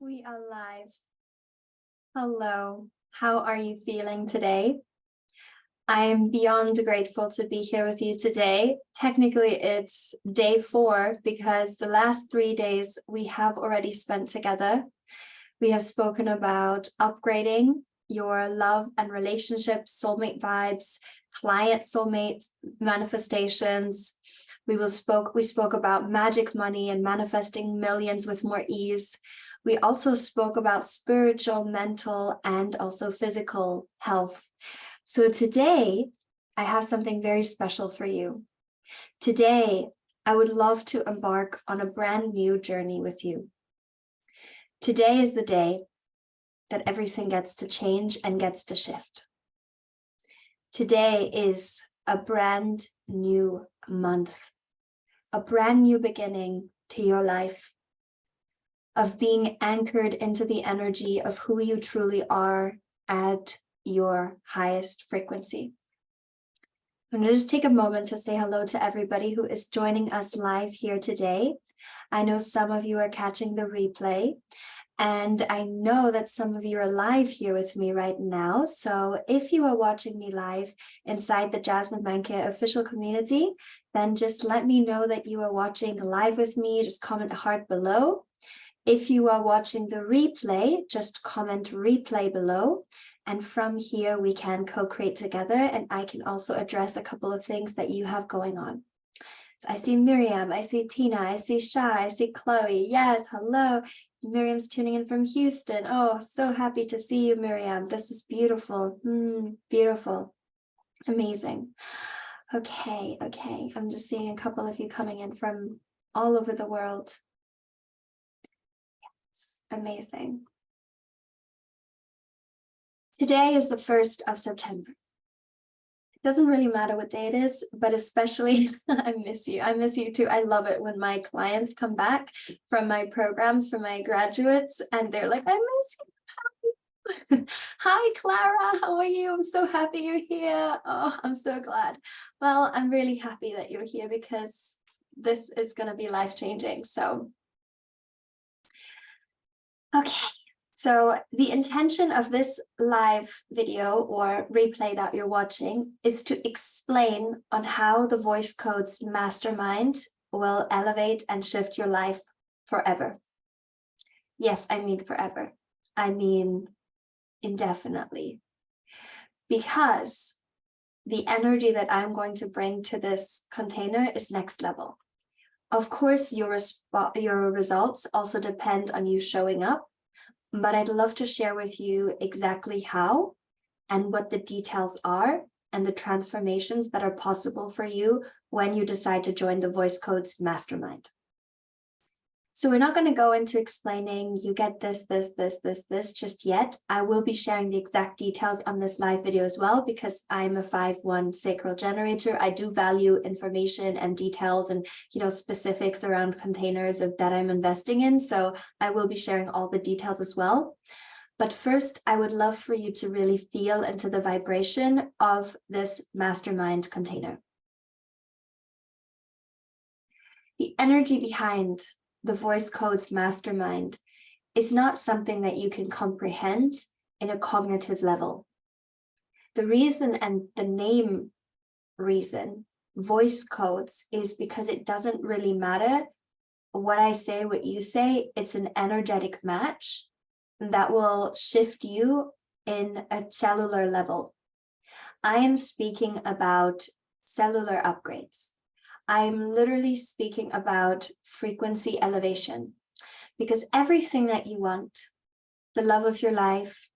We are live. Hello, how are you feeling today? I am beyond grateful to be here with you today. Technically, it's day 4 because the last 3 days we have already spent together. We have spoken about upgrading your love and relationship, soulmate vibes, client soulmate manifestations. We spoke about magic money and manifesting millions with more ease. We also spoke about spiritual, mental, and also physical health. So today, I have something very special for you. Today, I would love to embark on a brand new journey with you. Today is the day that everything gets to change and gets to shift. Today is a brand new month, a brand new beginning to your life, of being anchored into the energy of who you truly are at your highest frequency. I'm going to just take a moment to say hello to everybody who is joining us live here today. I know some of you are catching the replay, and I know that some of you are live here with me right now. So if you are watching me live inside the Jasmin Manke official community, then just let me know that you are watching live with me. Just comment a heart below. If you are watching the replay, just comment replay below. And from here, we can co-create together, and I can also address a couple of things that you have going on. So I see Miriam, I see Tina, I see Shah, I see Chloe. Yes, hello. Miriam's tuning in from Houston. Oh, so happy to see you, Miriam. This is beautiful. Beautiful. Amazing. Okay. I'm just seeing a couple of you coming in from all over the world. Yes, amazing. Today is the 1st of September. It doesn't really matter what day it is, but especially I miss you. I miss you too. I love it when my clients come back from my programs, from my graduates, and they're like, I miss you. Hi, Clara. How are you? I'm so happy you're here. Oh, I'm so glad. Well, I'm really happy that you're here because this is going to be life-changing. So, okay. So the intention of this live video or replay that you're watching is to explain on how the voice codes Mastermind will elevate and shift your life forever. Yes, I mean forever. I mean indefinitely. Because the energy that I'm going to bring to this container is next level. Of course, your results also depend on you showing up. But I'd love to share with you exactly how and what the details are and the transformations that are possible for you when you decide to join the Voice Codes Mastermind. So we're not going to go into explaining you get this just yet. I will be sharing the exact details on this live video as well, because I'm a 5/1 sacral generator. I do value information and details and specifics around containers that I'm investing in. So I will be sharing all the details as well. But first, I would love for you to really feel into the vibration of this mastermind container. The energy behind the Voice Codes Mastermind is not something that you can comprehend in a cognitive level. The reason, and the name reason, voice codes, is because it doesn't really matter what I say, what you say. It's an energetic match that will shift you in a cellular level. I am speaking about cellular upgrades. I'm literally speaking about frequency elevation, because everything that you want, the love of your life,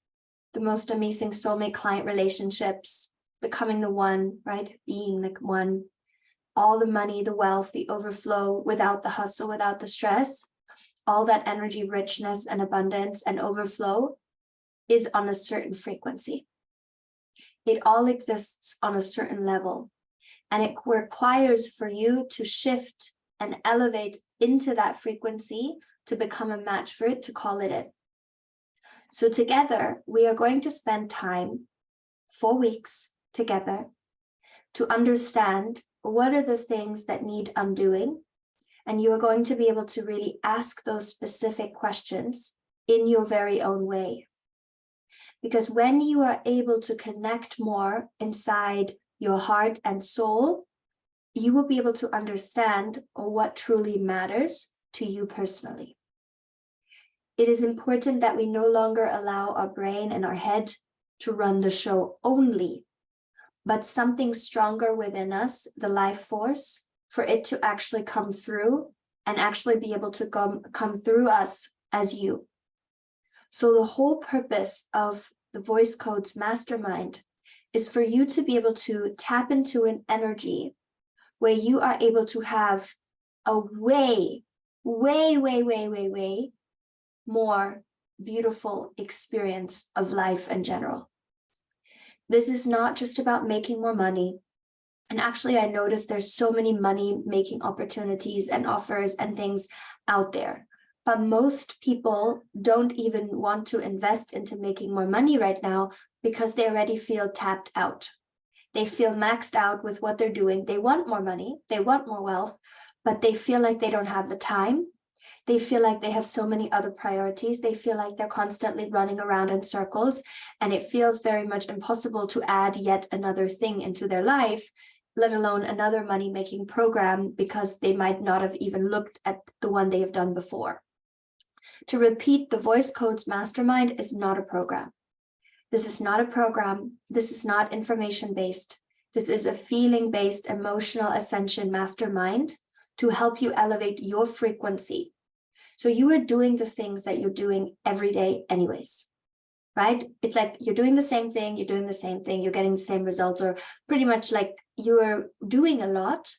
the most amazing soulmate client relationships, becoming the one, right? Being the one, all the money, the wealth, the overflow without the hustle, without the stress, all that energy, richness and abundance and overflow is on a certain frequency. It all exists on a certain level. And it requires for you to shift and elevate into that frequency to become a match for it, to call it in. So together, we are going to spend time, 4 weeks together, to understand what are the things that need undoing. And you are going to be able to really ask those specific questions in your very own way. Because when you are able to connect more inside your heart and soul, you will be able to understand what truly matters to you personally. It is important that we no longer allow our brain and our head to run the show only, but something stronger within us, the life force, for it to actually come through and actually be able to come through us as you. So the whole purpose of the Voice Codes Mastermind is for you to be able to tap into an energy where you are able to have a way more beautiful experience of life in general. This is not just about making more money. And actually, I noticed there's so many money-making opportunities and offers and things out there. But most people don't even want to invest into making more money right now because they already feel tapped out. They feel maxed out with what they're doing. They want more money, they want more wealth, but they feel like they don't have the time. They feel like they have so many other priorities. They feel like they're constantly running around in circles, and it feels very much impossible to add yet another thing into their life, let alone another money-making program, because they might not have even looked at the one they have done before. To repeat, the Voice Codes Mastermind is not a program. This is not a program. This is not information-based. This is a feeling-based emotional ascension mastermind to help you elevate your frequency. So you are doing the things that you're doing every day anyways, right? It's like you're doing the same thing, you're doing the same thing, you're getting the same results, or pretty much like you're doing a lot,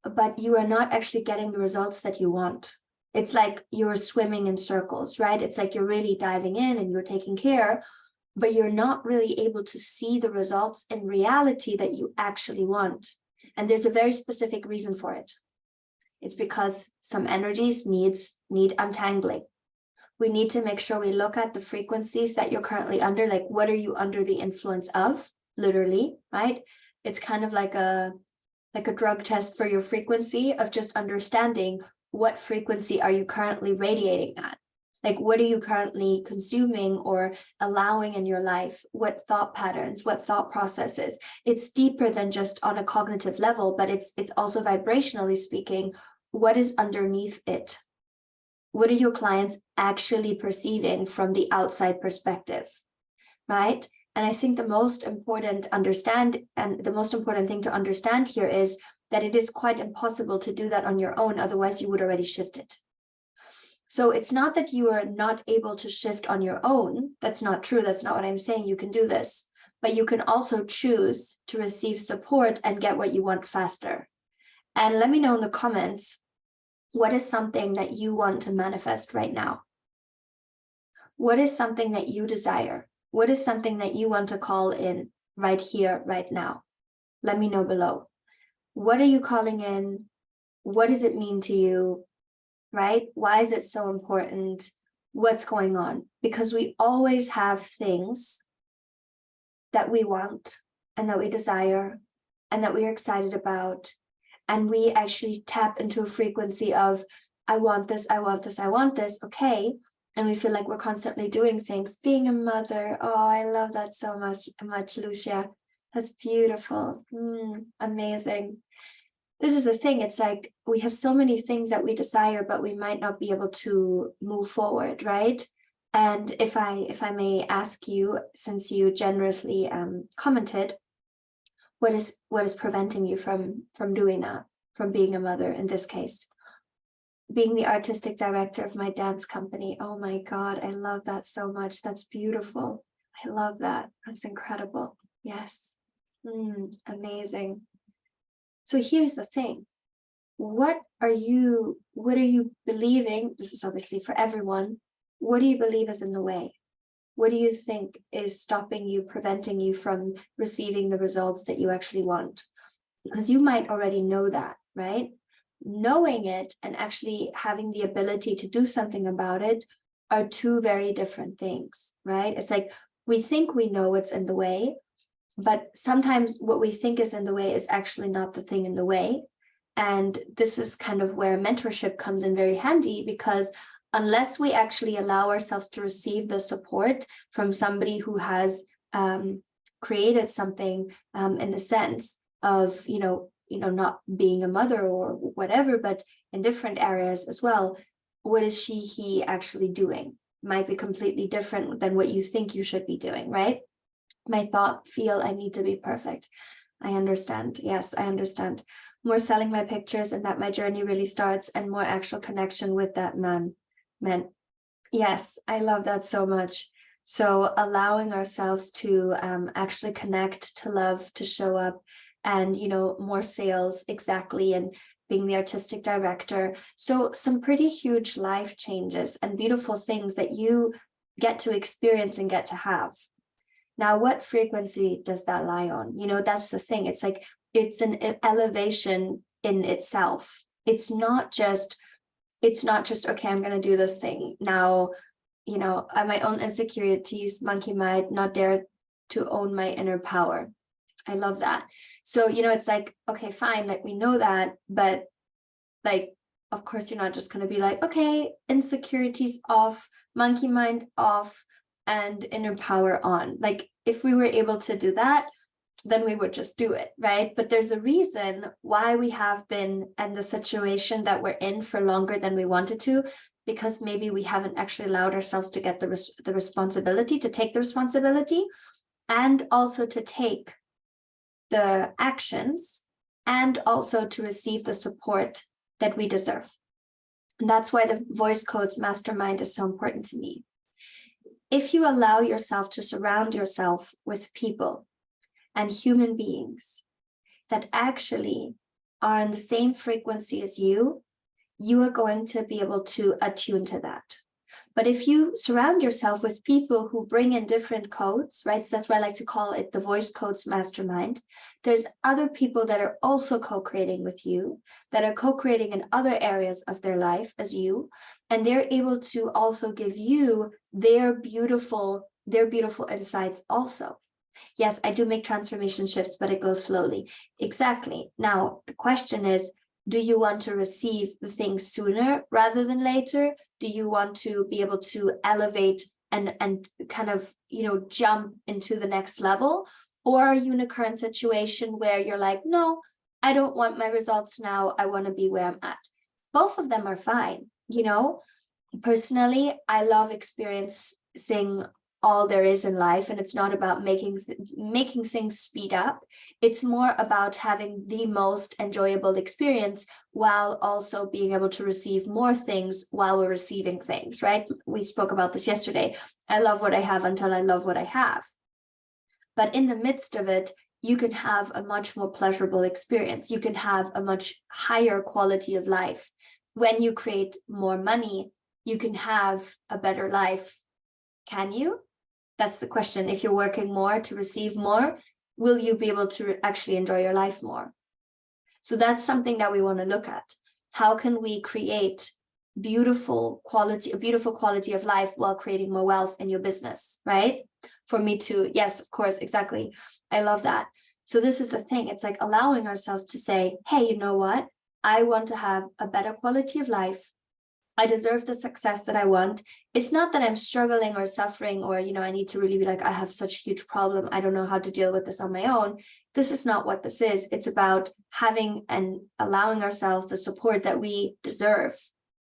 but you are not actually getting the results that you want. It's like you're swimming in circles, right? It's like you're really diving in and you're taking care, but you're not really able to see the results in reality that you actually want. And there's a very specific reason for it. It's because some energies need untangling. We need to make sure we look at the frequencies that you're currently under, like what are you under the influence of, literally, right? It's kind of like a drug test for your frequency of just understanding what frequency are you currently radiating at. Like, what are you currently consuming or allowing in your life? What thought patterns, what thought processes? It's deeper than just on a cognitive level, but it's also vibrationally speaking, what is underneath it? What are your clients actually perceiving from the outside perspective, right? And I think the most important thing to understand here is that it is quite impossible to do that on your own, otherwise you would already shift it. So it's not that you are not able to shift on your own. That's not true. That's not what I'm saying. You can do this, but you can also choose to receive support and get what you want faster. And let me know in the comments, what is something that you want to manifest right now? What is something that you desire? What is something that you want to call in right here, right now? Let me know below. What are you calling in? What does it mean to you? Right? Why is it so important? What's going on? Because we always have things that we want and that we desire and that we are excited about. And we actually tap into a frequency of, I want this, I want this, I want this. Okay. And we feel like we're constantly doing things. Being a mother. Oh, I love that so much, Lucia. That's beautiful. Amazing. This is the thing. It's like we have so many things that we desire, but we might not be able to move forward, right? And if I may ask you, since you generously commented, what is preventing you from doing that, from being a mother in this case? Being the artistic director of my dance company. Oh my God, I love that so much. That's beautiful. I love that. That's incredible. Yes. Amazing. So here's the thing. What are you believing? This is obviously for everyone. What do you believe is in the way? What do you think is stopping you, preventing you from receiving the results that you actually want? Because you might already know that, right? Knowing it and actually having the ability to do something about it are two very different things, right? It's like we think we know what's in the way, but sometimes what we think is in the way is actually not the thing in the way. And this is kind of where mentorship comes in very handy, because unless we actually allow ourselves to receive the support from somebody who has created something in the sense of, not being a mother or whatever, but in different areas as well, what is he actually doing might be completely different than what you think you should be doing, right? My thought, feel, I need to be perfect. I understand. Yes, I understand. More selling my pictures and that my journey really starts, and more actual connection with that man. Yes, I love that so much. So allowing ourselves to actually connect, to love, to show up, and, more sales, exactly, and being the artistic director. So some pretty huge life changes and beautiful things that you get to experience and get to have. Now, what frequency does that lie on? That's the thing. It's like, it's an elevation in itself. It's not just, okay, I'm going to do this thing. Now, my own insecurities, Manke might not dare to own my inner power. I love that. So, it's like, okay, fine, like we know that, but like, of course, you're not just going to be like, okay, insecurities off, monkey mind off, and inner power on. Like, if we were able to do that, then we would just do it, right? But there's a reason why we have been in the situation that we're in for longer than we wanted to, because maybe we haven't actually allowed ourselves to get the responsibility, to take the responsibility, and also to take the actions, and also to receive the support that we deserve. And that's why the voice codes mastermind is so important to me. If you allow yourself to surround yourself with people and human beings that actually are on the same frequency as you are going to be able to attune to that. But if you surround yourself with people who bring in different codes, right? So that's why I like to call it the voice codes mastermind. There's other people that are also co-creating with you, that are co-creating in other areas of their life as you, and they're able to also give you their beautiful insights also. Yes, I do make transformation shifts, but it goes slowly. Exactly. Now, the question is, do you want to receive the things sooner rather than later? Do you want to be able to elevate and kind of, jump into the next level? Or are you in a current situation where you're like, no, I don't want my results now. I want to be where I'm at. Both of them are fine. Personally, I love experiencing all there is in life, and it's not about making things speed up. It's more about having the most enjoyable experience while also being able to receive more things while we're receiving things, right? We spoke about this yesterday. I love what I have until I love what I have. But in the midst of it, you can have a much more pleasurable experience. You can have a much higher quality of life. When you create more money, you can have a better life. Can you? That's the question. If you're working more to receive more, will you be able to actually enjoy your life more? So that's something that we want to look at. How can we create a beautiful quality of life while creating more wealth in your business, right? For me to, yes, of course, exactly. I love that. So this is the thing. It's like allowing ourselves to say, hey, you know what? I want to have a better quality of life. I deserve the success that I want. It's not that I'm struggling or suffering or, I need to really be like, I have such a huge problem. I don't know how to deal with this on my own. This is not what this is. It's about having and allowing ourselves the support that we deserve.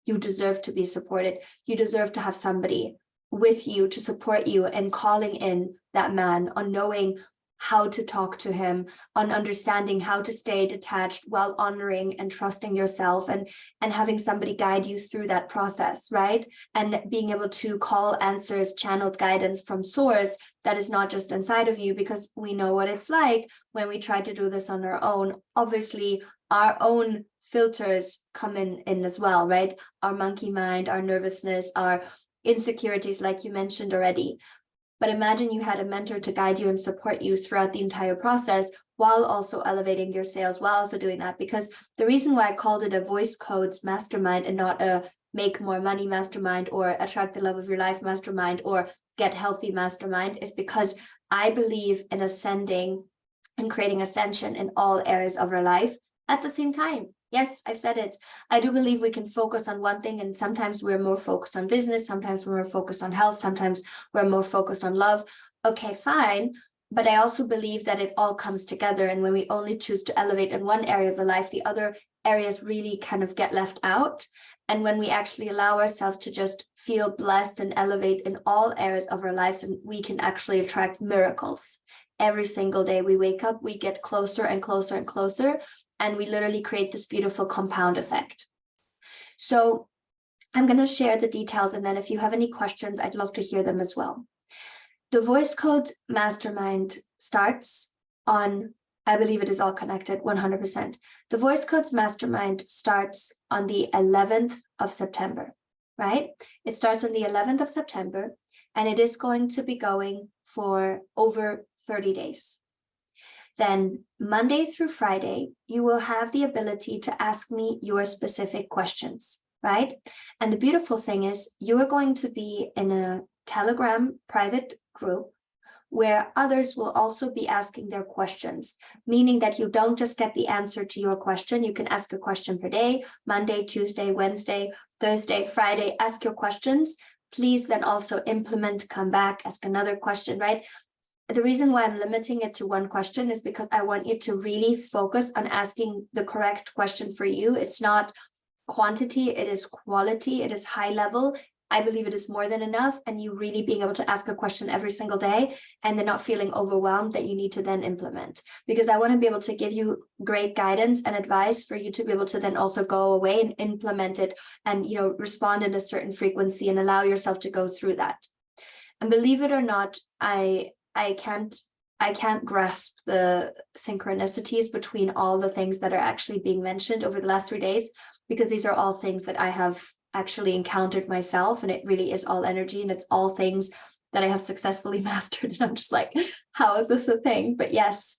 You deserve to be supported. You deserve to have somebody with you to support you and calling in that man, on knowing how to talk to him, on understanding how to stay detached while honoring and trusting yourself, and having somebody guide you through that process, right? And being able to call answers, channeled guidance from source that is not just inside of you, because we know what it's like when we try to do this on our own. Obviously, our own filters come in as well, right? Our monkey mind, our nervousness, our insecurities, like you mentioned already. But imagine you had a mentor to guide you and support you throughout the entire process while also elevating your sales, while also doing that. Because the reason why I called it a voice codes mastermind and not a make more money mastermind or attract the love of your life mastermind or get healthy mastermind is because I believe in ascending and creating ascension in all areas of our life at the same time. Yes, I've said it. I do believe we can focus on one thing, and sometimes we're more focused on business, sometimes we're more focused on health, sometimes we're more focused on love. Okay, fine. But I also believe that it all comes together. And when we only choose to elevate in one area of the life, the other areas really kind of get left out. And when we actually allow ourselves to just feel blessed and elevate in all areas of our lives, and we can actually attract miracles. Every single day we wake up, we get closer and closer and closer, and we literally create this beautiful compound effect. So I'm going to share the details, and then if you have any questions, I'd love to hear them as well. The Voice Code Mastermind starts on, I believe it is all connected 100%. The Voice Codes Mastermind starts on the 11th of September, right? It starts on the 11th of September, and it is going to be going for over 30 days. Then Monday through Friday, you will have the ability to ask me your specific questions, right? And the beautiful thing is you are going to be in a Telegram private group where others will also be asking their questions, meaning that you don't just get the answer to your question. You can ask a question per day, Monday, Tuesday, Wednesday, Thursday, Friday, ask your questions. Please then also implement, come back, ask another question, right? The reason why I'm limiting it to one question is because I want you to really focus on asking the correct question for you. It's not quantity, it is quality, it is high level. I believe it is more than enough, and you really being able to ask a question every single day and then not feeling overwhelmed that you need to then implement. Because I want to be able to give you great guidance and advice for you to be able to then also go away and implement it and, you know, respond in a certain frequency and allow yourself to go through that. And believe it or not, I can't grasp the synchronicities between all the things that are actually being mentioned over the last 3 days, because these are all things that I have actually encountered myself, and it really is all energy, and it's all things that I have successfully mastered. And I'm just like, how is this a thing? But yes,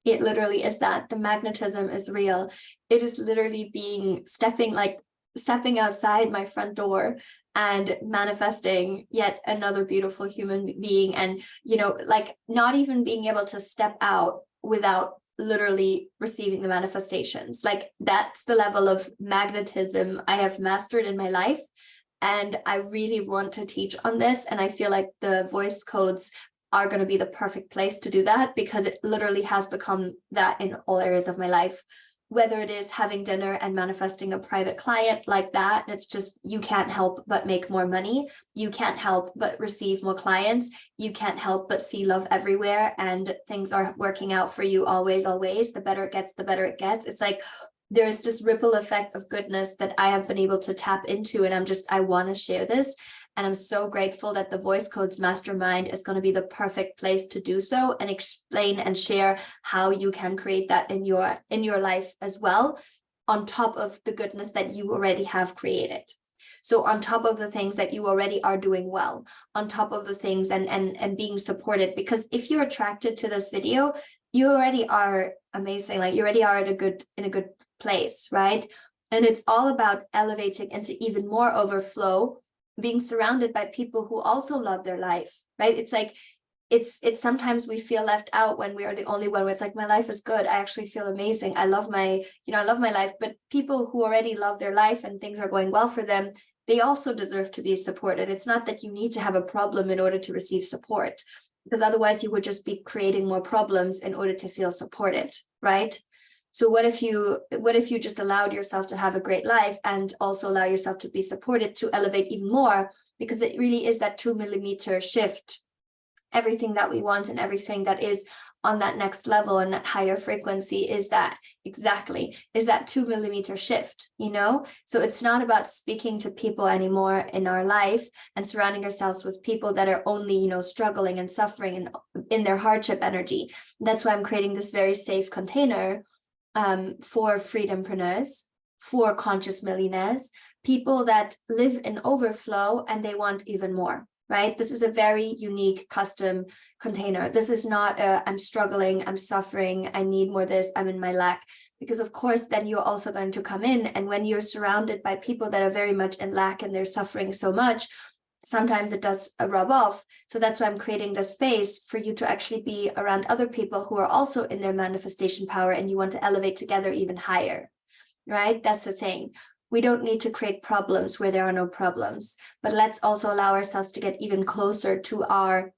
it literally is that. The magnetism is real. It is literally stepping outside my front door and manifesting yet another beautiful human being, and, you know, like not even being able to step out without literally receiving the manifestations. Like that's the level of magnetism I have mastered in my life, and I really want to teach on this. And I feel like the voice codes are going to be the perfect place to do that, because it literally has become that in all areas of my life. Whether it is having dinner and manifesting a private client like that, it's just, you can't help but make more money. You can't help but receive more clients. You can't help but see love everywhere, and things are working out for you always, always. The better it gets, the better it gets. It's like there's this ripple effect of goodness that I have been able to tap into, and I want to share this. And I'm so grateful that the Voice Codes Mastermind is going to be the perfect place to do so and explain and share how you can create that in your life as well, on top of the goodness that you already have created. So on top of the things that you already are doing well, on top of the things and being supported, because if you're attracted to this video, you already are amazing. Like you already are in a good place, right? And it's all about elevating into even more overflow, being surrounded by people who also love their life, right? It's like, it's sometimes we feel left out when we are the only one where it's like, my life is good. I actually feel amazing. I love my life. But people who already love their life and things are going well for them, they also deserve to be supported. It's not that you need to have a problem in order to receive support, because otherwise you would just be creating more problems in order to feel supported, right? So what if you just allowed yourself to have a great life and also allow yourself to be supported to elevate even more? Because it really is that 2 millimeter shift. Everything that we want and everything that is on that next level and that higher frequency is that 2 millimeter shift, you know? So it's not about speaking to people anymore in our life and surrounding ourselves with people that are only, you know, struggling and suffering and in their hardship energy. That's why I'm creating this very safe container for freedompreneurs, for conscious millionaires, people that live in overflow and they want even more, right? This is a very unique custom container. This is not I'm struggling, I'm suffering, I need more this, I'm in my lack. Because of course, then you're also going to come in, and when you're surrounded by people that are very much in lack and they're suffering so much, sometimes it does rub off. So that's why I'm creating the space for you to actually be around other people who are also in their manifestation power and you want to elevate together even higher, right? That's the thing. We don't need to create problems where there are no problems, but let's also allow ourselves to get even closer to our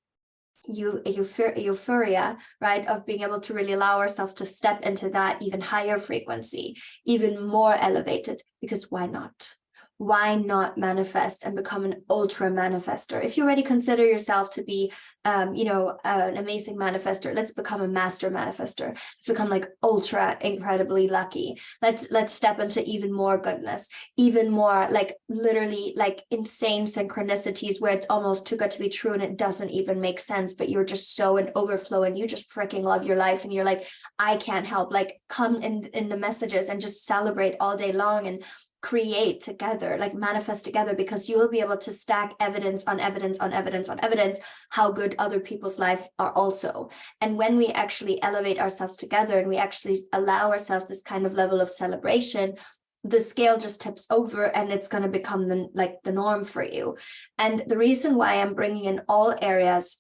euphoria, right, of being able to really allow ourselves to step into that even higher frequency, even more elevated, because why not? Why not manifest and become an ultra manifester? If you already consider yourself to be, an amazing manifester, let's become a master manifester. Let's become like ultra incredibly lucky. Let's step into even more goodness, even more like literally like insane synchronicities where it's almost too good to be true and it doesn't even make sense, but you're just so in overflow and you just freaking love your life and you're like, I can't help, like come in the messages and just celebrate all day long and create together, like manifest together, because you will be able to stack evidence on evidence on evidence on evidence how good other people's life are also. And when we actually elevate ourselves together and we actually allow ourselves this kind of level of celebration, the scale just tips over and it's going to become the norm for you. And the reason why I'm bringing in all areas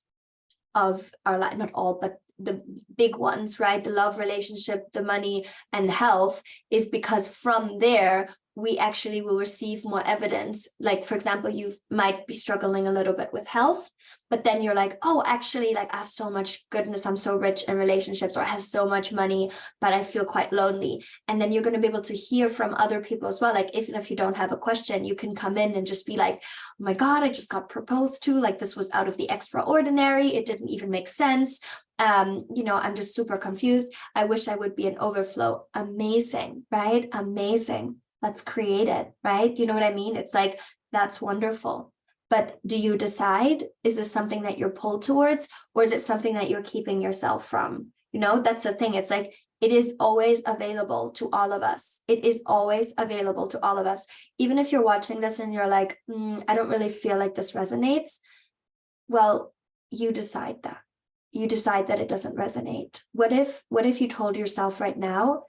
of our life, not all, but the big ones, right? The love, relationship, the money, and the health, is because from there, we actually will receive more evidence. Like, for example, you might be struggling a little bit with health, but then you're like, oh, actually, like I have so much goodness. I'm so rich in relationships, or I have so much money, but I feel quite lonely. And then you're going to be able to hear from other people as well. Like, even if you don't have a question, you can come in and just be like, oh my God, I just got proposed to, like, this was out of the extraordinary. It didn't even make sense. I'm just super confused. I wish I would be an overflow. Amazing, right? Amazing. Let's create it, right? You know what I mean? It's like, that's wonderful. But do you decide, is this something that you're pulled towards, or is it something that you're keeping yourself from? That's the thing. It's like, it is always available to all of us. It is always available to all of us. Even if you're watching this and you're like, I don't really feel like this resonates. Well, you decide that. You decide that it doesn't resonate. What if you told yourself right now,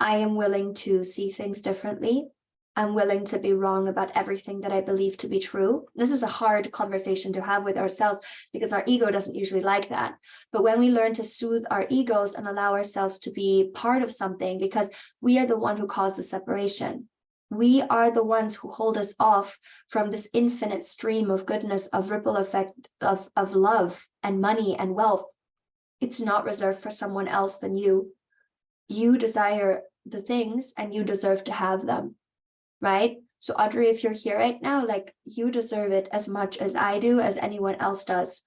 I am willing to see things differently. I'm willing to be wrong about everything that I believe to be true. This is a hard conversation to have with ourselves because our ego doesn't usually like that. But when we learn to soothe our egos and allow ourselves to be part of something, because we are the one who caused the separation. We are the ones who hold us off from this infinite stream of goodness, of ripple effect, of love and money and wealth. It's not reserved for someone else than you. You desire the things and you deserve to have them, right? So Audrey, if you're here right now, like, you deserve it as much as I do, as anyone else does.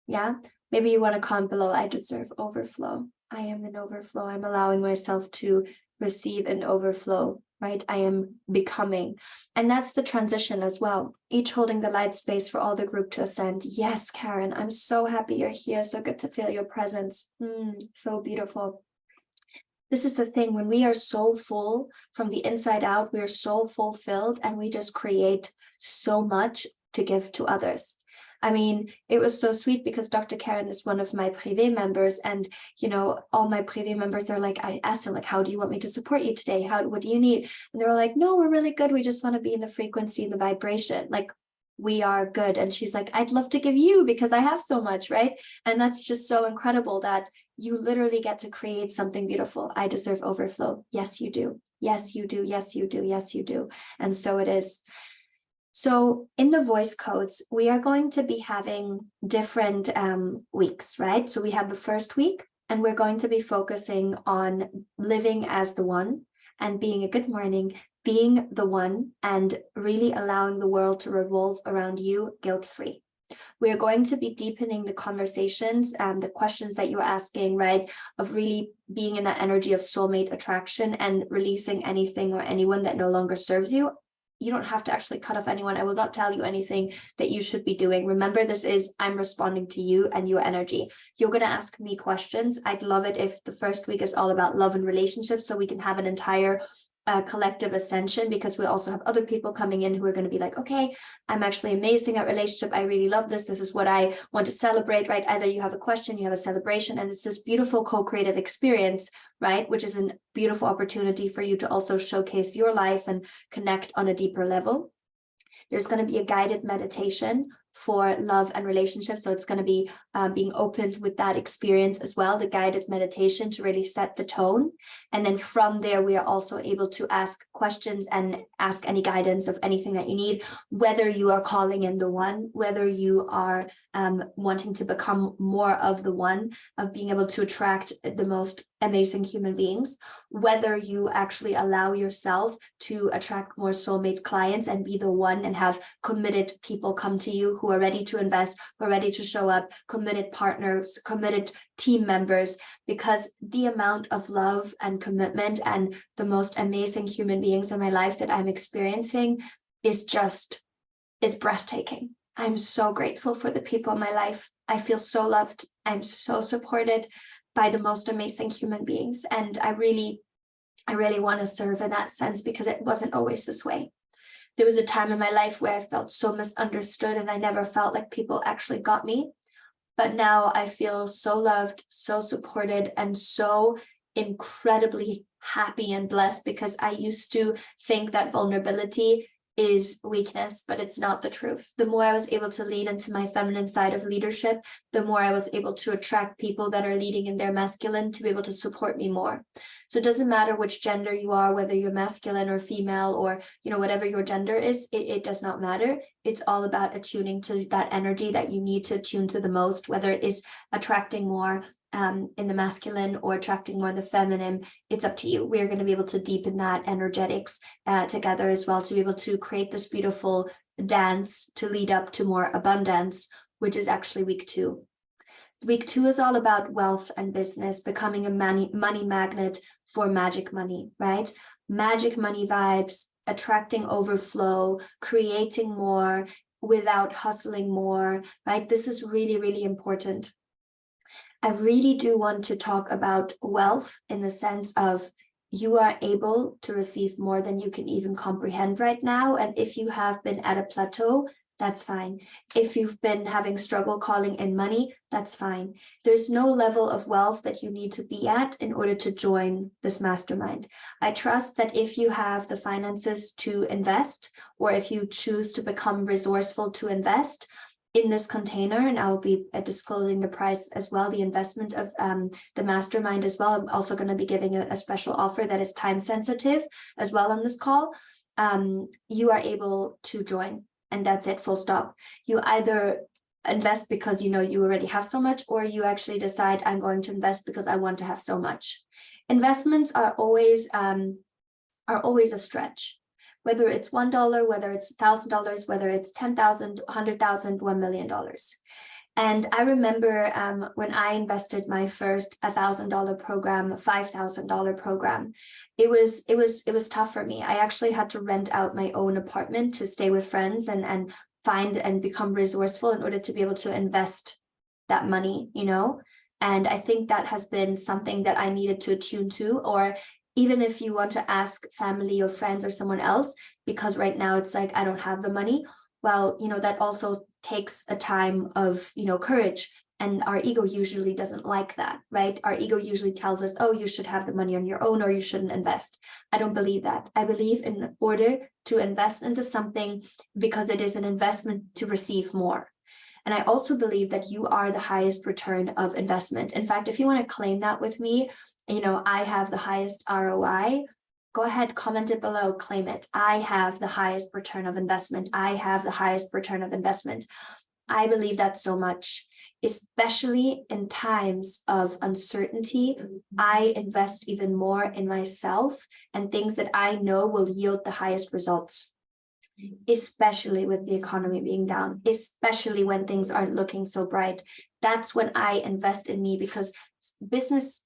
Yeah, maybe you want to comment below, I deserve overflow. I am an overflow. I'm allowing myself to receive an overflow, right? I am becoming. And that's the transition as well. Each holding the light space for all the group to ascend. Yes, Karen, I'm so happy you're here. So good to feel your presence. So beautiful. This is the thing, when we are so full from the inside out, we are so fulfilled and we just create so much to give to others. I mean, it was so sweet because Dr. Karen is one of my privé members, and, all my privé members, they're like, I asked her, like, how do you want me to support you today? What do you need? And they were like, no, we're really good. We just want to be in the frequency and the vibration. Like, we are good. And she's like, I'd love to give you because I have so much, right? And that's just so incredible that you literally get to create something beautiful. I deserve overflow. Yes, you do. Yes, you do. Yes, you do. Yes, you do. And so it is. So in the voice codes, we are going to be having different weeks, right? So we have the first week, and we're going to be focusing on living as the one and being a good morning, being the one, and really allowing the world to revolve around you guilt-free. We are going to be deepening the conversations and the questions that you're asking, right? Of really being in that energy of soulmate attraction and releasing anything or anyone that no longer serves you. You don't have to actually cut off anyone. I will not tell you anything that you should be doing. Remember, this is, I'm responding to you and your energy. You're going to ask me questions. I'd love it if the first week is all about love and relationships, so we can have an entire collective ascension, because we also have other people coming in who are going to be like, okay, I'm actually amazing at relationship. I really love this. This is what I want to celebrate, right? Either you have a question, you have a celebration, and it's this beautiful co-creative experience, right? Which is a beautiful opportunity for you to also showcase your life and connect on a deeper level. There's going to be a guided meditation for love and relationships. So it's going to be being opened with that experience as well, the guided meditation to really set the tone. And then from there, we are also able to ask questions and ask any guidance of anything that you need, whether you are calling in the one, whether you are wanting to become more of the one, of being able to attract the most amazing human beings, whether you actually allow yourself to attract more soulmate clients and be the one and have committed people come to you who are ready to invest, who are ready to show up, committed partners, committed team members, because the amount of love and commitment and the most amazing human beings in my life that I'm experiencing is breathtaking. I'm so grateful for the people in my life. I feel so loved. I'm so supported by the most amazing human beings. And I really want to serve in that sense, because it wasn't always this way. There was a time in my life where I felt so misunderstood and I never felt like people actually got me. But now I feel so loved, so supported, and so incredibly happy and blessed, because I used to think that vulnerability is weakness, but it's not the truth. The more I was able to lean into my feminine side of leadership, the more I was able to attract people that are leading in their masculine to be able to support me more. So it doesn't matter which gender you are, whether you're masculine or female, or whatever your gender is, it does not matter. It's all about attuning to that energy that you need to attune to the most, whether it is attracting more in the masculine or attracting more in the feminine. It's up to you. We're going to be able to deepen that energetics together as well, to be able to create this beautiful dance to lead up to more abundance, which is actually week 2. Week 2 is all about wealth and business, becoming a money magnet for magic money, right? Magic money vibes, attracting overflow, creating more without hustling more, right? This is really, really important. I really do want to talk about wealth in the sense of you are able to receive more than you can even comprehend right now. And if you have been at a plateau, that's fine. If you've been having struggle calling in money, that's fine. There's no level of wealth that you need to be at in order to join this mastermind. I trust that if you have the finances to invest, or if you choose to become resourceful to invest in this container, and I'll be disclosing the price as well, the investment of the mastermind as well. I'm also going to be giving a special offer that is time sensitive as well on this call. You are able to join, and that's it, full stop. You either invest because you already have so much, or you actually decide, I'm going to invest because I want to have so much. Investments are always a stretch. Whether it's $1, whether it's $1,000, whether it's $10,000, $100,000, $1 million. And I remember when I invested my first $1,000 program, $5,000 program, it was tough for me. I actually had to rent out my own apartment to stay with friends and find and become resourceful in order to be able to invest that money, And I think that has been something that I needed to attune to, or even if you want to ask family or friends or someone else, because right now it's like, I don't have the money. Well, that also takes a time of, courage. And our ego usually doesn't like that, right? Our ego usually tells us, oh, you should have the money on your own, or you shouldn't invest. I don't believe that. I believe in order to invest into something, because it is an investment to receive more. And I also believe that you are the highest return of investment. In fact, if you want to claim that with me, I have the highest ROI, go ahead, comment it below, claim it. I have the highest return of investment. I have the highest return of investment. I believe that so much, especially in times of uncertainty. I invest even more in myself and things that I know will yield the highest results, especially with the economy being down, especially when things aren't looking so bright. That's when I invest in me, because business,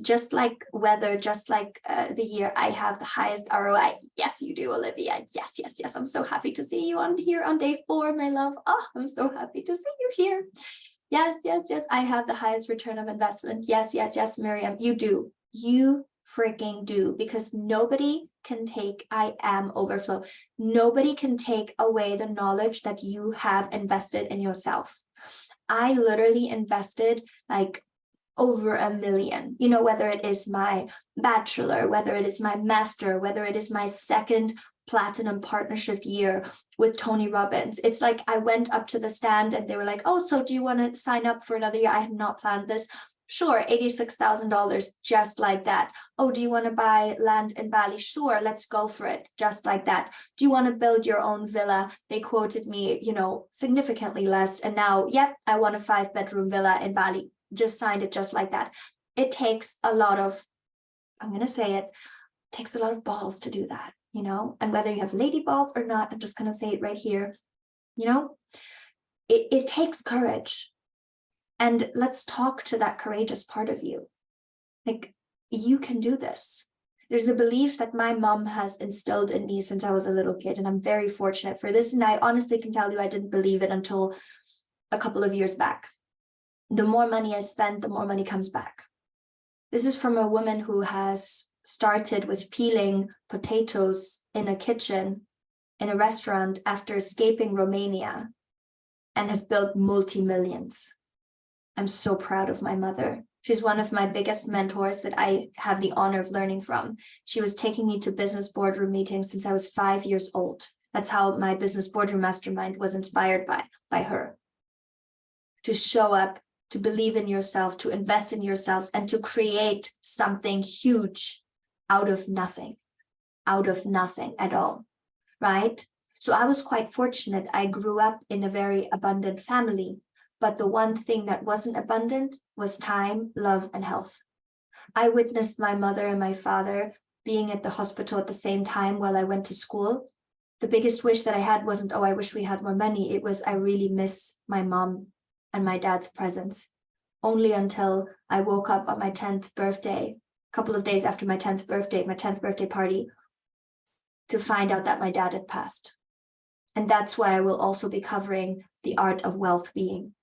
just like weather, just like the year, I have the highest ROI. Yes, you do, Olivia. Yes. I'm so happy to see you on here on day 4, my love. Oh, I'm so happy to see you here. Yes. I have the highest return of investment. Yes, Miriam, you do. You freaking do, because nobody can take, I am overflow. Nobody can take away the knowledge that you have invested in yourself. I literally invested like over $1 million, whether it is my bachelor, whether it is my master, whether it is my second platinum partnership year with Tony Robbins. It's like I went up to the stand and they were like, oh, so do you want to sign up for another year? I had not planned this. Sure, $86,000, just like that. Oh, do you want to buy land in Bali? Sure, let's go for it, just like that. Do you want to build your own villa? They quoted me, you know, significantly less. And now, yep, I want a 5-bedroom villa in Bali. Just signed it just like that. It takes a lot of, I'm going to say it, takes a lot of balls to do that, you know, and whether you have lady balls or not, I'm just going to say it right here, you know, it takes courage. And let's talk to that courageous part of you. Like, you can do this. There's a belief that my mom has instilled in me since I was a little kid, and I'm very fortunate for this. And I honestly can tell you, I didn't believe it until a couple of years back. The more money I spend, the more money comes back. This is from a woman who has started with peeling potatoes in a kitchen in a restaurant after escaping Romania and has built multi-millions. I'm so proud of my mother. She's one of my biggest mentors that I have the honor of learning from. She was taking me to business boardroom meetings since I was 5 years old. That's how my business boardroom mastermind was inspired by her. To show up, to believe in yourself, to invest in yourselves, and to create something huge out of nothing at all, right? So I was quite fortunate. I grew up in a very abundant family. But the one thing that wasn't abundant was time, love, and health. I witnessed my mother and my father being at the hospital at the same time while I went to school. The biggest wish that I had wasn't, oh, I wish we had more money. It was, I really miss my mom and my dad's presence. Only until I woke up on my 10th birthday, a couple of days after my 10th birthday party, to find out that my dad had passed. And that's why I will also be covering the art of wealth being.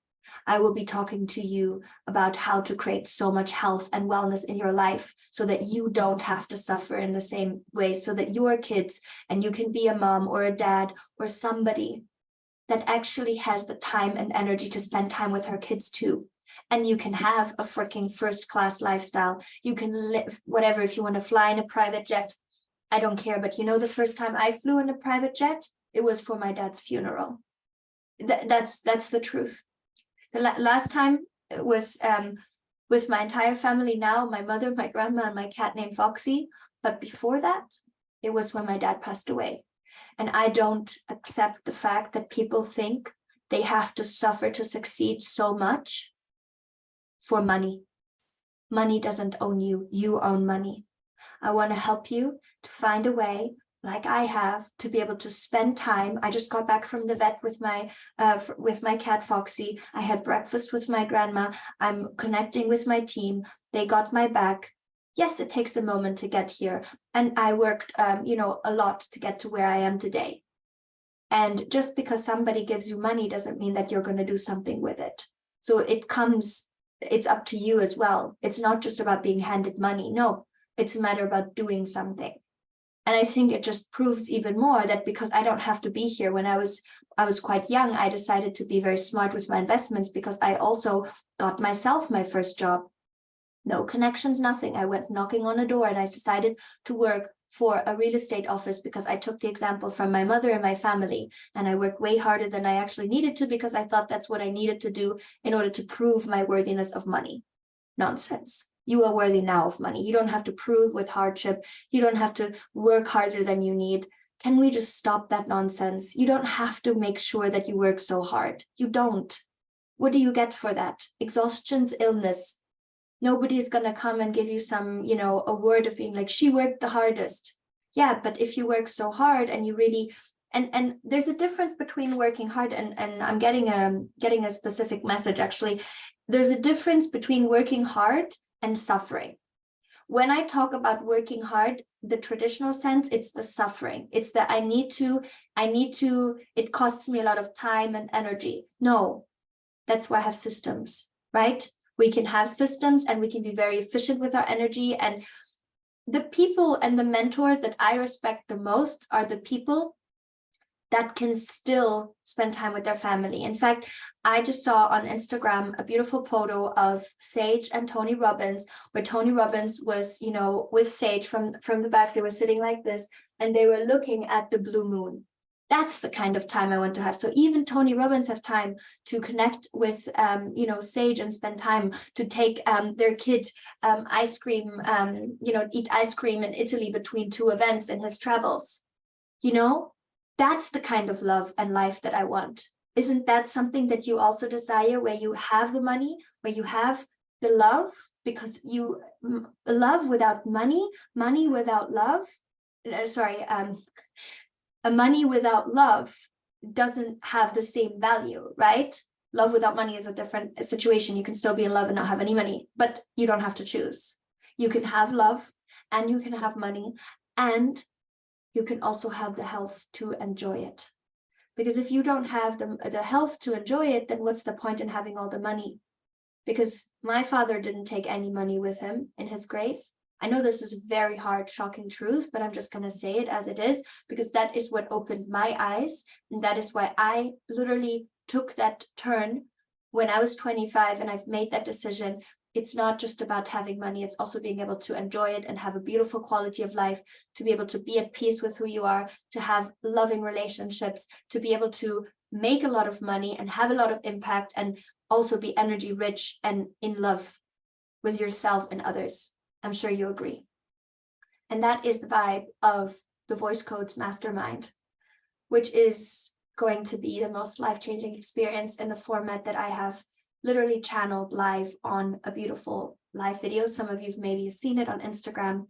I will be talking to you about how to create so much health and wellness in your life so that you don't have to suffer in the same way, so that your kids, and you can be a mom or a dad or somebody that actually has the time and energy to spend time with her kids too. And you can have a freaking first-class lifestyle. You can live whatever. If you want to fly in a private jet, I don't care. But you know, the first time I flew in a private jet, it was for my dad's funeral. That's the truth. The last time it was with my entire family now, my mother, my grandma, and my cat named Foxy. But before that, it was when my dad passed away. And I don't accept the fact that people think they have to suffer to succeed so much for money. Money doesn't own you. You own money. I want to help you to find a way, like I have, to be able to spend time. I just got back from the vet with my cat Foxy. I had breakfast with my grandma. I'm connecting with my team. They got my back. Yes, it takes a moment to get here. And I worked, a lot to get to where I am today. And just because somebody gives you money doesn't mean that you're going to do something with it. So it's up to you as well. It's not just about being handed money. No, it's a matter about doing something. And I think it just proves even more that because I don't have to be here. When I was quite young, I decided to be very smart with my investments because I also got myself my first job. No connections, nothing. I went knocking on a door and I decided to work for a real estate office because I took the example from my mother and my family. And I worked way harder than I actually needed to because I thought that's what I needed to do in order to prove my worthiness of money. Nonsense. You are worthy now of money. You don't have to prove with hardship. You don't have to work harder than you need. Can we just stop that nonsense? You don't have to make sure that you work so hard. You don't. What do you get for that? Exhaustion's illness. Nobody's going to come and give you some, a word of being like, she worked the hardest. Yeah, but if you work so hard and you really, and there's a difference between working hard and I'm getting a specific message actually. There's a difference between working hard and suffering. When I talk about working hard, the traditional sense, it's the suffering. It's that I need to, it costs me a lot of time and energy. No, that's why I have systems, right? We can have systems and we can be very efficient with our energy. And the people and the mentors that I respect the most are the people that can still spend time with their family. In fact, I just saw on Instagram a beautiful photo of Sage and Tony Robbins, where Tony Robbins was, you know, with Sage from the back. They were sitting like this and they were looking at the blue moon. That's the kind of time I want to have. So even Tony Robbins have time to connect with, you know, Sage and spend time to take their kid ice cream, you know, eat ice cream in Italy between 2 events in his travels. You know, that's the kind of love and life that I want. Isn't that something that you also desire, where you have the money, where you have the love? Because you love without money, money without love, a money without love doesn't have the same value, right? Love without money is a different situation. You can still be in love and not have any money, but you don't have to choose. You can have love and you can have money, and you can also have the health to enjoy it. Because if you don't have the health to enjoy it, then what's the point in having all the money? Because my father didn't take any money with him in his grave. I know this is very hard, shocking truth, but I'm just going to say it as it is, because that is what opened my eyes. And that is why I literally took that turn when I was 25 and I've made that decision. It's not just about having money, it's also being able to enjoy it and have a beautiful quality of life, to be able to be at peace with who you are, to have loving relationships, to be able to make a lot of money and have a lot of impact, and also be energy rich and in love with yourself and others. I'm sure you agree. And that is the vibe of the Voice Codes Mastermind, which is going to be the most life-changing experience in the format that I have literally channeled live on a beautiful live video. Some of you've maybe seen it on Instagram.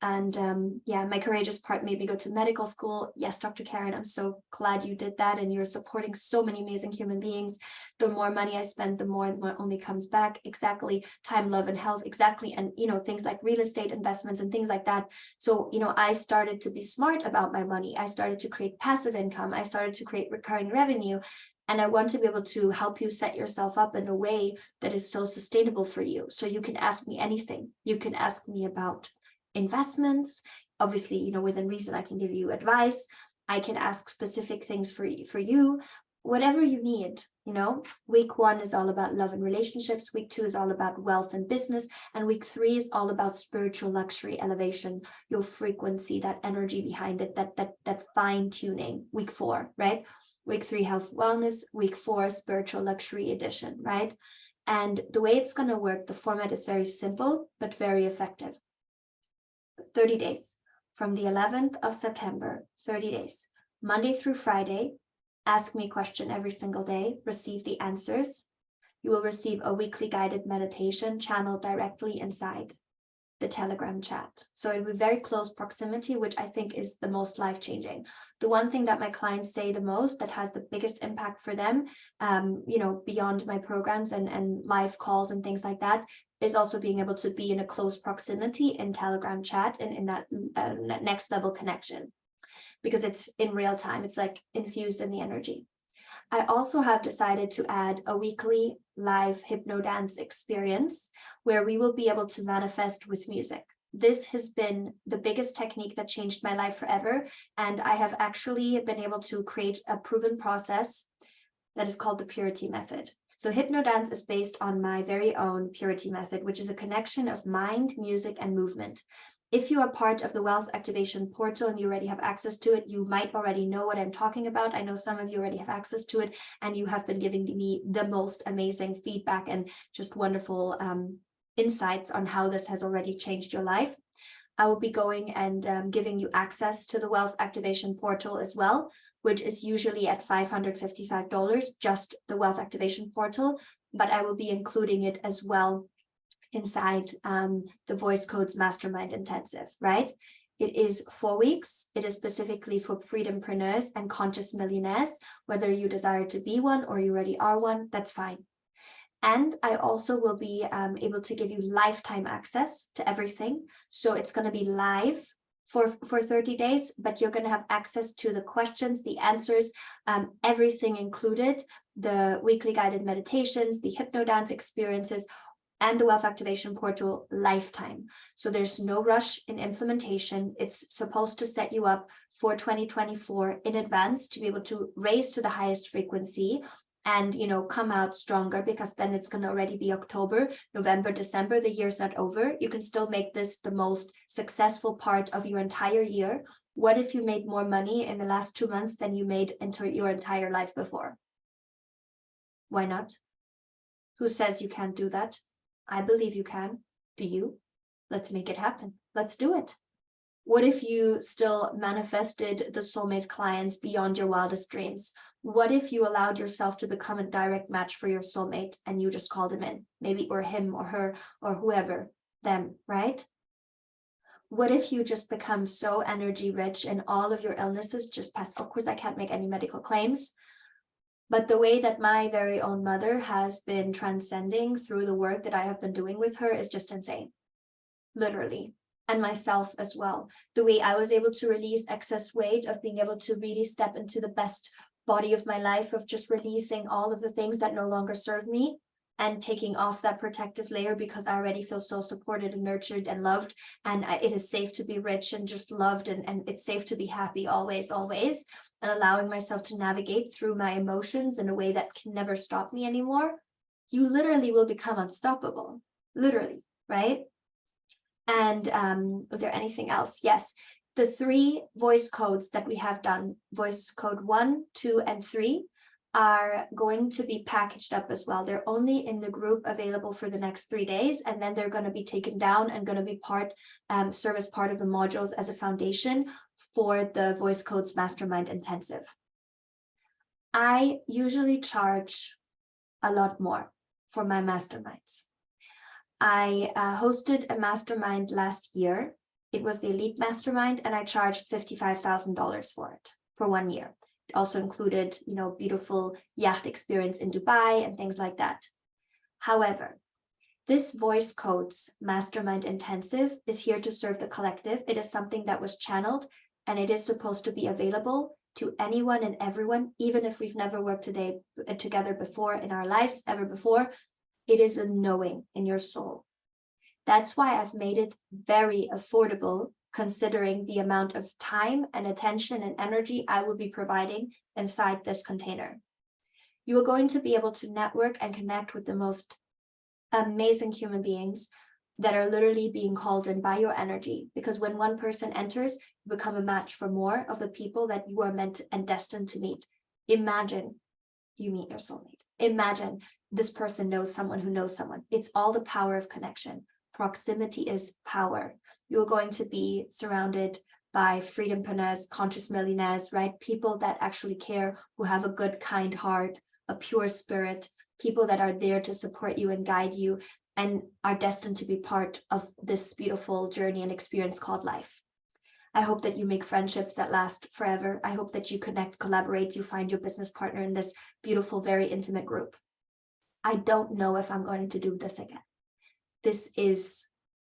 And yeah, my courageous part made me go to medical school. Yes, Dr. Karen, I'm so glad you did that, and you're supporting so many amazing human beings. The more money I spend, the more only comes back. Exactly. Time, love, and health. Exactly. And, you know, things like real estate investments and things like that. So, you know, I started to be smart about my money. I started to create passive income. I started to create recurring revenue. And I want to be able to help you set yourself up in a way that is so sustainable for you. So you can ask me anything. You can ask me about investments. Obviously, you know, within reason, I can give you advice. I can ask specific things for you, whatever you need. You know, week 1 is all about love and relationships. Week 2 is all about wealth and business. And week 3 is all about spiritual luxury elevation, your frequency, that energy behind it, that fine tuning. Week 4, right? Week 3, health, wellness. Week 4, spiritual luxury edition, right? And the way it's going to work, the format is very simple, but very effective. 30 days from the 11th of September, 30 days, Monday through Friday. Ask me a question every single day, receive the answers. You will receive a weekly guided meditation channeled directly inside the Telegram chat. So it will be very close proximity, which I think is the most life-changing. The one thing that my clients say the most, that has the biggest impact for them, you know, beyond my programs and live calls and things like that, is also being able to be in a close proximity in Telegram chat and in that next level connection, because it's in real time. It's like infused in the energy. I also have decided to add a weekly live hypno dance experience where we will be able to manifest with music. This has been the biggest technique that changed my life forever. And I have actually been able to create a proven process that is called the Purity Method. So hypno dance is based on my very own Purity Method, which is a connection of mind, music, and movement. If you are part of the Wealth Activation Portal and you already have access to it, you might already know what I'm talking about. I know some of you already have access to it, and you have been giving me the most amazing feedback and just wonderful insights on how this has already changed your life. I will be going and giving you access to the Wealth Activation Portal as well, which is usually at $555, just the Wealth Activation Portal, but I will be including it as well inside the Voice Codes Mastermind Intensive, right? It is 4 weeks. It is specifically for freedompreneurs and conscious millionaires. Whether you desire to be one or you already are one, that's fine. And I also will be able to give you lifetime access to everything. So it's going to be live for 30 days, but you're going to have access to the questions, the answers, everything included, the weekly guided meditations, the hypno dance experiences, and the Wealth Activation Portal lifetime. So there's no rush in implementation. It's supposed to set you up for 2024 in advance to be able to raise to the highest frequency and, you know, come out stronger, because then it's going to already be October, November, December. The year's not over. You can still make this the most successful part of your entire year. What if you made more money in the last 2 months than you made into your entire life before? Why not? Who says you can't do that? I believe you can. Do you? Let's make it happen. Let's do it. What if you still manifested the soulmate clients beyond your wildest dreams? What if you allowed yourself to become a direct match for your soulmate and you just called him in, maybe, or him or her or whoever, them, right? What if you just become so energy rich and all of your illnesses just pass? Of course, I can't make any medical claims, but the way that my very own mother has been transcending through the work that I have been doing with her is just insane, literally. And myself as well. The way I was able to release excess weight, of being able to really step into the best body of my life, of just releasing all of the things that no longer serve me and taking off that protective layer, because I already feel so supported and nurtured and loved. And it is safe to be rich and just loved, and it's safe to be happy always, always. And allowing myself to navigate through my emotions in a way that can never stop me anymore. You literally will become unstoppable, literally, right? And was there anything else? Yes, the 3 voice codes that we have done, voice code 1, 2, and 3, are going to be packaged up as well. They're only in the group available for the next 3 days, and then they're going to be taken down and going to be serve as part of the modules as a foundation for the voice codes Mastermind Intensive. I usually charge a lot more for my masterminds. I hosted a mastermind last year. It was the Elite Mastermind, and I charged $55,000 for it for 1 year. It also included, you know, beautiful yacht experience in Dubai and things like that. However, this voice codes Mastermind Intensive is here to serve the collective. It is something that was channeled, and it is supposed to be available to anyone and everyone, even if we've never worked together before in our lives, ever before. It is a knowing in your soul. That's why I've made it very affordable, considering the amount of time and attention and energy I will be providing inside this container. You are going to be able to network and connect with the most amazing human beings that are literally being called in by your energy, because when one person enters, you become a match for more of the people that you are meant and destined to meet. Imagine you meet your soulmate. Imagine this person knows someone who knows someone. It's all the power of connection. Proximity is power. You're going to be surrounded by freedompreneurs, conscious millionaires, right? People that actually care, who have a good, kind heart, a pure spirit, people that are there to support you and guide you, and are destined to be part of this beautiful journey and experience called life. I hope that you make friendships that last forever. I hope that you connect, collaborate, you find your business partner in this beautiful, very intimate group. I don't know if I'm going to do this again. This is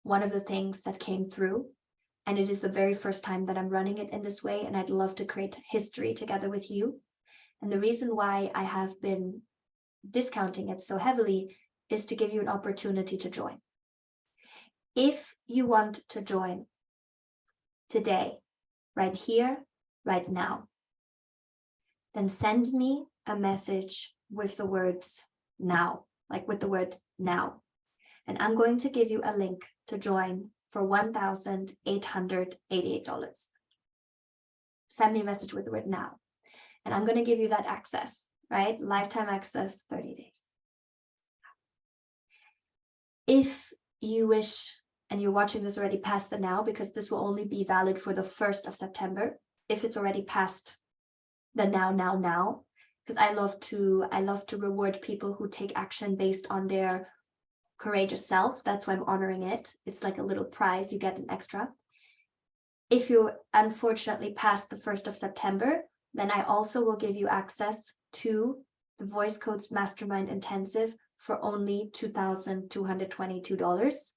one of the things that came through, and it is the very first time that I'm running it in this way, and I'd love to create history together with you. And the reason why I have been discounting it so heavily is to give you an opportunity to join. If you want to join today, right here, right now, then send me a message with the words now, like with the word now. And I'm going to give you a link to join for $1,888. Send me a message with the word now. And I'm going to give you that access, right? Lifetime access, 30 days. If you wish, and you're watching this already past the now, because this will only be valid for the 1st of September, if it's already past the now, because I love to reward people who take action based on their courageous selves. That's why I'm honoring it. It's like a little prize, you get an extra. If you're unfortunately past the 1st of September, then I also will give you access to the Voice Codes Mastermind Intensive for only $2,222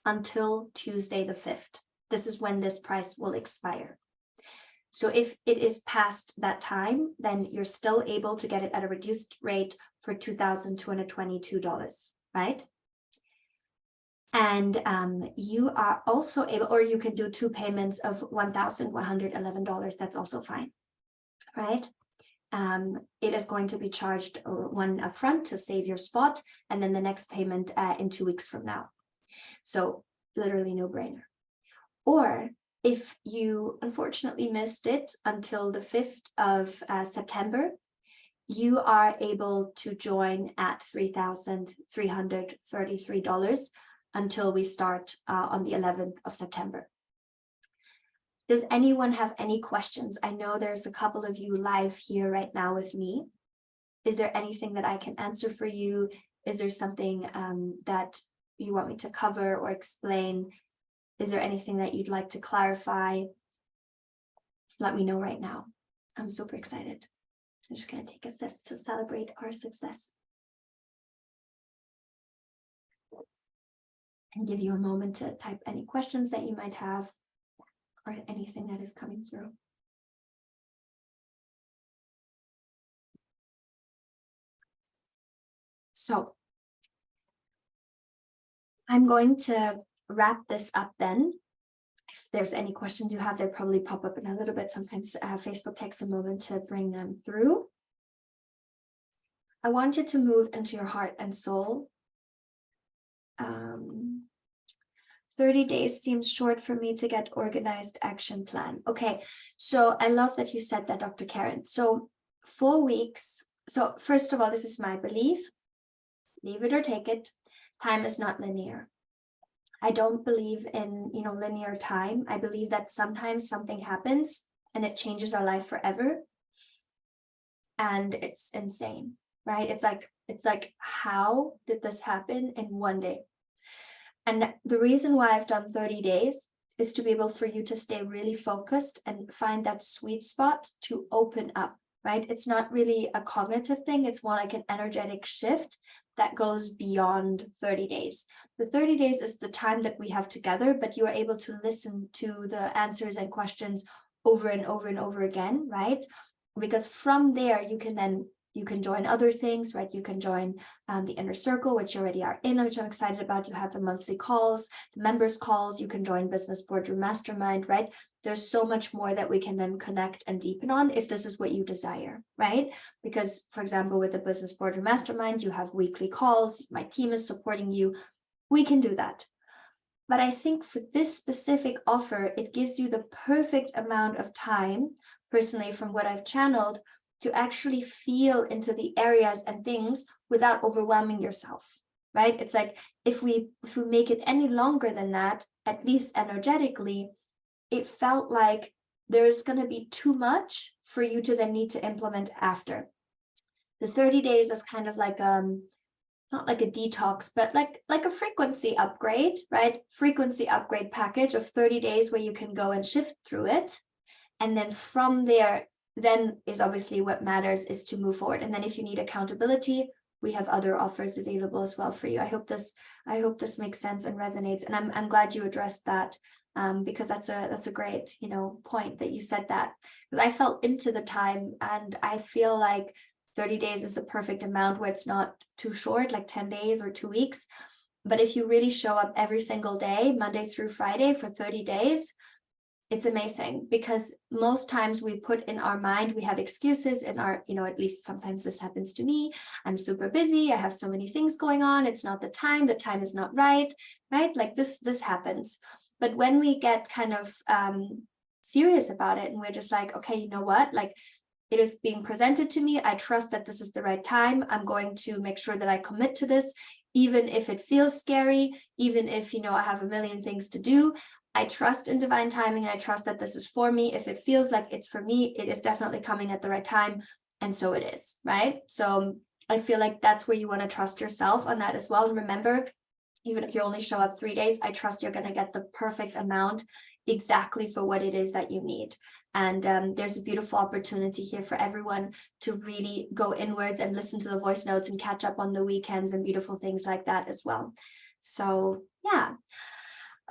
until Tuesday the 5th. This is when this price will expire. So if it is past that time, then you're still able to get it at a reduced rate for $2,222, right? And you are also able, or you can do 2 payments of $1,111. That's also fine, right? It is going to be charged one upfront to save your spot, and then the next payment in 2 weeks from now. So literally no brainer. Or if you unfortunately missed it until the 5th of September, you are able to join at $3,333 until we start on the 11th of September. Does anyone have any questions? I know there's a couple of you live here right now with me. Is there anything that I can answer for you? Is there something that you want me to cover or explain? Is there anything that you'd like to clarify? Let me know right now. I'm super excited. I'm just going to take a sip to celebrate our success. And give you a moment to type any questions that you might have or anything that is coming through. So I'm going to wrap this up then. If there's any questions you have, they'll probably pop up in a little bit. Sometimes Facebook takes a moment to bring them through. I want you to move into your heart and soul. 30 days seems short for me to get organized action plan. Okay, so I love that you said that, Dr. Karen. So 4 weeks. So first of all, this is my belief. Leave it or take it. Time is not linear. I don't believe in, linear time. I believe that sometimes something happens and it changes our life forever. And it's insane, right? It's like, how did this happen in one day? And the reason why I've done 30 days is to be able for you to stay really focused and find that sweet spot to open up, right? It's not really a cognitive thing. It's more like an energetic shift that goes beyond 30 days. The 30 days is the time that we have together, but you are able to listen to the answers and questions over and over and over again, right? Because from there, you can join other things, right? You can join the inner circle, which you already are in, which I'm excited about. You have the monthly calls, the members calls, you can join Business Boardroom Mastermind, right? There's so much more that we can then connect and deepen on if this is what you desire, right? Because, for example, with the Business Boardroom Mastermind, you have weekly calls, my team is supporting you. We can do that. But I think for this specific offer, it gives you the perfect amount of time, personally, from what I've channeled, to actually feel into the areas and things without overwhelming yourself, right? It's like if we make it any longer than that, at least energetically, it felt like there's going to be too much for you to then need to implement after. The 30 days is kind of like not like a detox, but like a frequency upgrade, right? Frequency upgrade package of 30 days where you can go and shift through it. And then from there, then is obviously what matters is to move forward. And then if you need accountability, we have other offers available as well for you. I hope this makes sense and resonates. And I'm glad you addressed that because that's a great, point that you said that, because I felt into the time and I feel like 30 days is the perfect amount where it's not too short, like 10 days or 2 weeks. But if you really show up every single day, Monday through Friday for 30 days, it's amazing, because most times we put in our mind, we have excuses in our, at least sometimes this happens to me. I'm super busy. I have so many things going on. It's not the time is not right? Like this happens. But when we get kind of serious about it and we're just like, okay, you know what? Like it is being presented to me. I trust that this is the right time. I'm going to make sure that I commit to this, even if it feels scary, even if, I have a million things to do. I trust in divine timing, and I trust that this is for me. If it feels like it's for me, it is definitely coming at the right time. And so it is, right? So I feel like that's where you want to trust yourself on that as well. And remember, even if you only show up 3 days, I trust you're going to get the perfect amount exactly for what it is that you need. And there's a beautiful opportunity here for everyone to really go inwards and listen to the voice notes and catch up on the weekends and beautiful things like that as well. So yeah.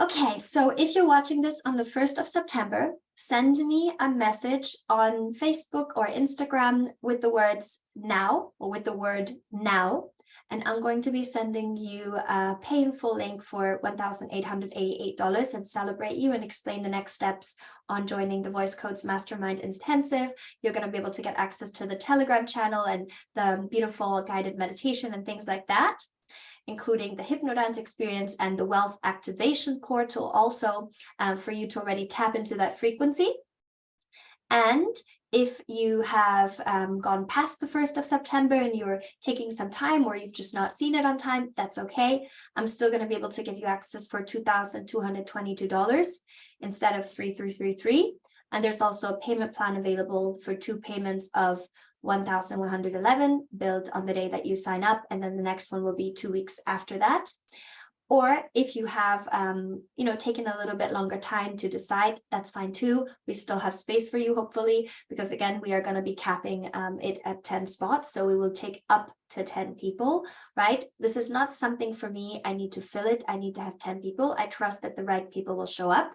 Okay, so if you're watching this on the 1st of September, send me a message on Facebook or Instagram with the words now, or with the word now, and I'm going to be sending you a pay in full link for $1,888 and celebrate you and explain the next steps on joining the Voice Codes Mastermind Intensive. You're going to be able to get access to the Telegram channel and the beautiful guided meditation and things like that, including the hypnodance experience and the wealth activation portal also, for you to already tap into that frequency. And if you have gone past the 1st of September and you're taking some time, or you've just not seen it on time, that's okay. I'm still going to be able to give you access for $2,222 instead of $3,333. And there's also a payment plan available for 2 payments of $1,111 billed on the day that you sign up, and then the next one will be 2 weeks after that. Or if you have, taken a little bit longer time to decide, that's fine too. We still have space for you, hopefully, because again, we are going to be capping it at 10 spots. So we will take up to 10 people, right? This is not something for me. I need to fill it. I need to have 10 people. I trust that the right people will show up.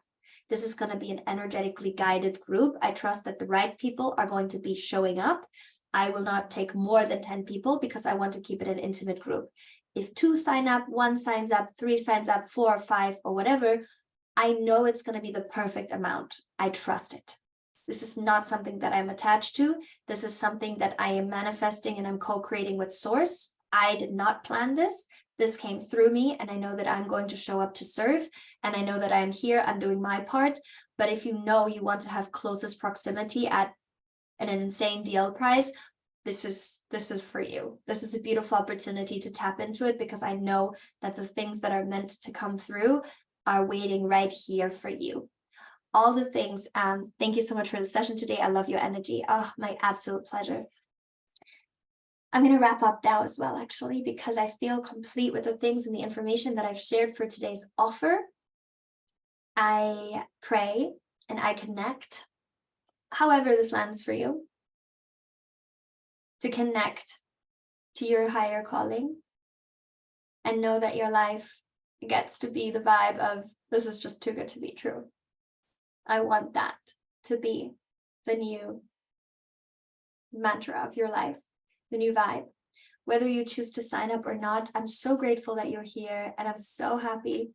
This is going to be an energetically guided group. I trust that the right people are going to be showing up. I will not take more than 10 people because I want to keep it an intimate group. If 2 sign up, 1 signs up, 3 signs up, 4 or 5 or whatever, I know it's going to be the perfect amount. I trust it. This is not something that I'm attached to. This is something that I am manifesting and I'm co-creating with Source. I did not plan this. This came through me, and I know that I'm going to show up to serve, and I know that I'm here, I'm doing my part. But if you know you want to have closest proximity at an insane deal price, this is for you. This is a beautiful opportunity to tap into it, because I know that the things that are meant to come through are waiting right here for you. All the things. Thank you so much for the session today. I love your energy. Oh, my absolute pleasure. I'm going to wrap up now as well, actually, because I feel complete with the things and the information that I've shared for today's offer. I pray and I connect, however this lands for you, to connect to your higher calling and know that your life gets to be the vibe of, this is just too good to be true. I want that to be the new mantra of your life, the new vibe. Whether you choose to sign up or not, I'm so grateful that you're here, and I'm so happy.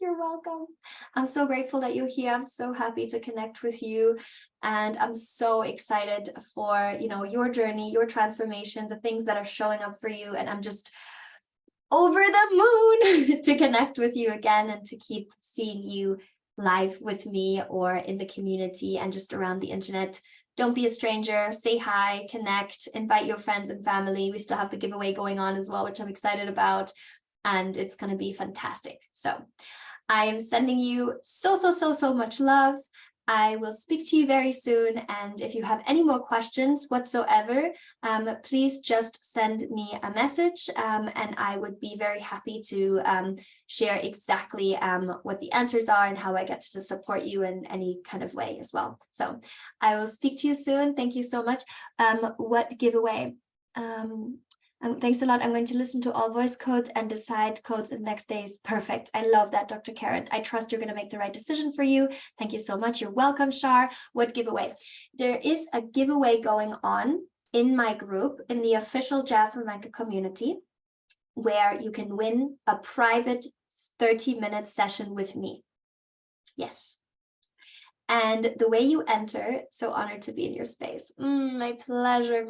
You're welcome. I'm so grateful that you're here. I'm so happy to connect with you, and I'm so excited for, your journey, your transformation, the things that are showing up for you, and I'm just over the moon to connect with you again and to keep seeing you live with me or in the community and just around the internet. Don't be a stranger. Say hi, connect, invite your friends and family. We still have the giveaway going on as well, which I'm excited about, and it's going to be fantastic. So I am sending you so much love. I will speak to you very soon. And if you have any more questions whatsoever, please just send me a message, and I would be very happy to share exactly what the answers are and how I get to support you in any kind of way as well. So I will speak to you soon. Thank you so much. What giveaway? Thanks a lot. I'm going to listen to all voice code and decide codes in the next days. Perfect. I love that, Dr. Karen. I trust you're going to make the right decision for you. Thank you so much. You're welcome, Shar. What giveaway? There is a giveaway going on in my group, in the official Jasmin Manke community, where you can win a private 30-minute session with me. Yes. And the way you enter, so honored to be in your space. My pleasure,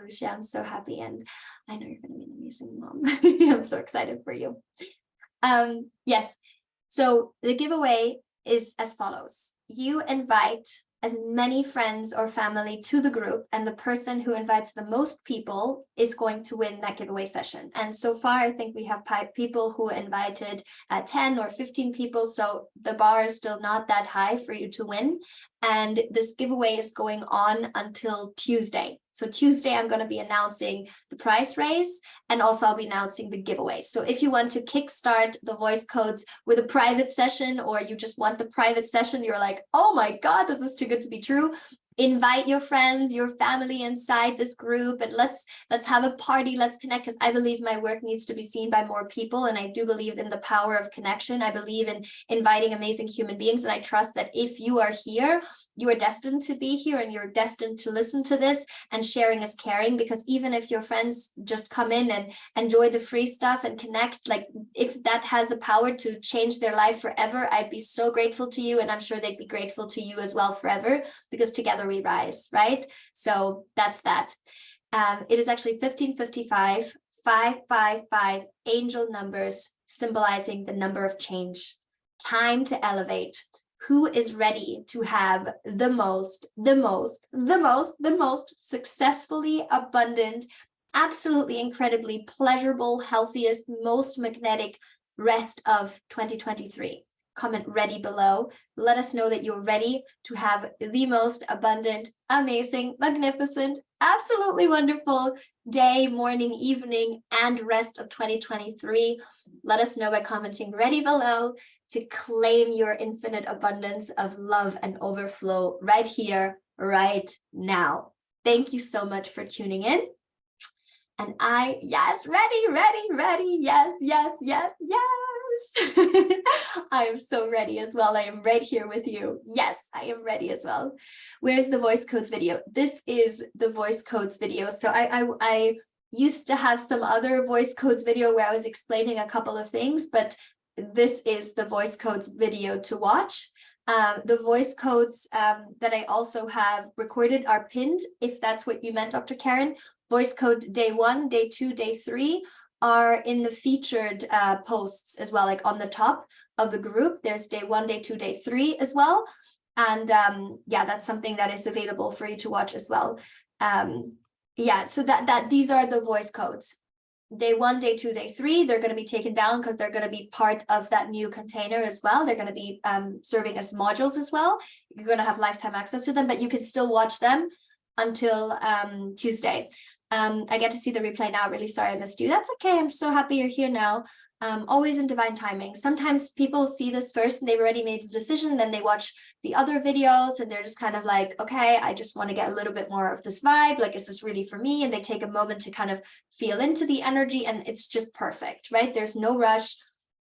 Lucia. I'm so happy. And I know you're going to be an amazing mom. I'm so excited for you. Yes. So the giveaway is as follows. You invite as many friends or family to the group, and the person who invites the most people is going to win that giveaway session. And so far, I think we have 5 people who invited 10 or 15 people. So the bar is still not that high for you to win. And this giveaway is going on until Tuesday. So Tuesday, I'm going to be announcing the prize raise, and also I'll be announcing the giveaway. So if you want to kickstart the voice codes with a private session, or you just want the private session, you're like, oh my God, this is too good to be true. invite your friends, your family inside this group, and let's have a party, let's connect, because I believe my work needs to be seen by more people, and I do believe in the power of connection. I believe in inviting amazing human beings, and I trust that if you are here, you are destined to be here, and you're destined to listen to this, and sharing is caring. Because even if your friends just come in and enjoy the free stuff and connect, like if that has the power to change their life forever, I'd be so grateful to you, and I'm sure they'd be grateful to you as well forever, because together we rise, right? So that's that. It is actually 1555, 555, angel numbers symbolizing the number of change. Time to elevate. Who is ready to have the most successfully abundant, absolutely incredibly pleasurable, healthiest, most magnetic rest of 2023? Comment ready below. Let us know that you're ready to have the most abundant, amazing, magnificent, absolutely wonderful day, morning, evening, and rest of 2023. Let us know by commenting ready below to claim your infinite abundance of love and overflow right here, right now. Thank you so much for tuning in. And yes, ready. Yes. I am so ready as well. I am right here with you. Yes, I am ready as well. Where's the voice codes video? This is the voice codes video. So I used to have some other voice codes video where I was explaining a couple of things, but this is the voice codes video to watch. The voice codes that I also have recorded are pinned, if that's what you meant, Dr. Karen. Voice code day 1, day 2, day 3 are in the featured posts as well, like on the top of the group. There's day 1, day 2, day 3 as well. And yeah, that's something that is available for you to watch as well. Yeah, so that these are the voice codes. Day 1, day 2, day 3, they're going to be taken down because they're going to be part of that new container as well. They're going to be serving as modules as well. You're going to have lifetime access to them, but you can still watch them until Tuesday. I get to see the replay now. Really sorry I missed you. That's okay. I'm so happy you're here now. Always in divine timing. Sometimes people see this first and they've already made the decision, then they watch the other videos and they're just kind of like, okay, I just want to get a little bit more of this vibe. Like, is this really for me? And they take a moment to kind of feel into the energy, and it's just perfect, right? There's no rush.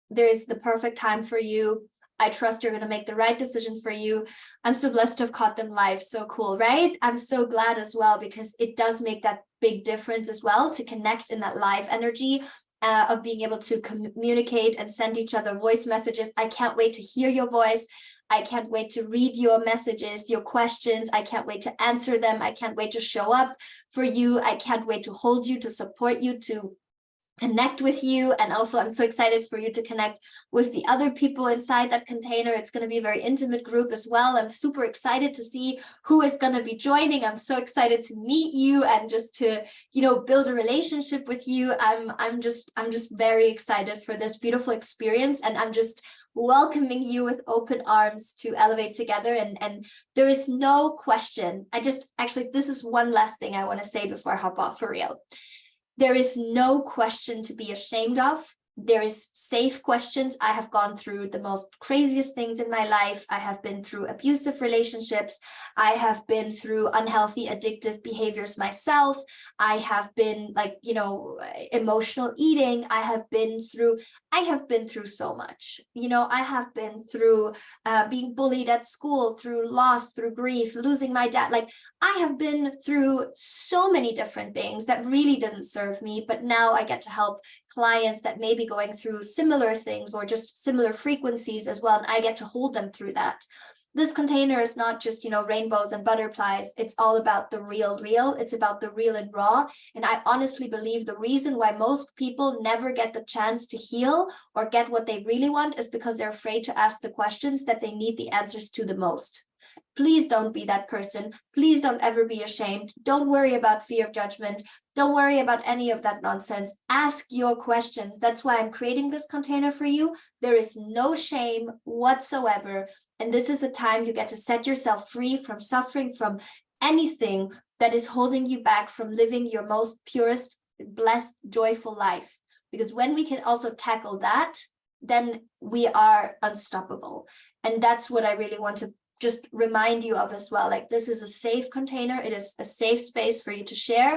There's the perfect time for you. I trust you're going to make the right decision for you. I'm so blessed to have caught them live. So cool, right? I'm so glad as well, because it does make that big difference as well to connect in that live energy of being able to communicate and send each other voice messages. I can't wait to hear your voice. I can't wait to read your messages, your questions. I can't wait to answer them. I can't wait to show up for you. I can't wait to hold you, to support you, to connect with you. And also I'm so excited for you to connect with the other people inside that container. It's going to be a very intimate group as well. I'm super excited to see who is going to be joining. I'm so excited to meet you and just to, you know, build a relationship with you. I'm just very excited for this beautiful experience, and I'm just welcoming you with open arms to elevate together. And there is no question. Actually, this is one last thing I want to say before I hop off for real. There is no question to be ashamed of. There is safe questions. I have gone through the most craziest things in my life. I have been through abusive relationships. I have been through unhealthy, addictive behaviors myself. I have been like, you know, emotional eating. I have been through so much. You know, I have been through being bullied at school, through loss, through grief, losing my dad. Like, I have been through so many different things that really didn't serve me, but now I get to help clients that may be going through similar things or just similar frequencies as well, and I get to hold them through that. This container is not just, you know, rainbows and butterflies. It's all about the real. It's about the real and raw. And I honestly believe the reason why most people never get the chance to heal or get what they really want is because they're afraid to ask the questions that they need the answers to the most. Please don't be that person. Please don't ever be ashamed. Don't worry about fear of judgment. Don't worry about any of that nonsense. Ask your questions. That's why I'm creating this container for you. There is no shame whatsoever. And this is the time you get to set yourself free from suffering from anything that is holding you back from living your most purest, blessed, joyful life. Because when we can also tackle that, then we are unstoppable. And that's what I really want to just remind you of as well. Like, this is a safe container. It is a safe space for you to share.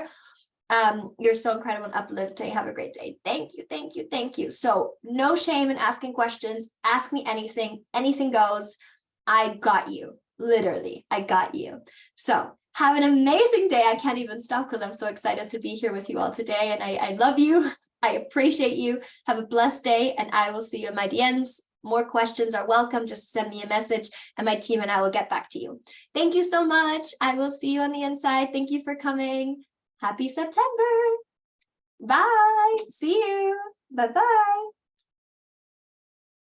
You're so incredible and uplifting. Have a great day. Thank you, thank you, thank you. So no shame in asking questions. Ask me anything goes. I got you. Literally, I got you. So have an amazing day. I can't even stop because I'm so excited to be here with you all today. And I love you. I appreciate you. Have a blessed day, and I will see you in my DMs. More questions are welcome. Just send me a message and my team and I will get back to you. Thank you so much. I will see you on the inside. Thank you for coming. Happy September. Bye. See you. Bye-bye.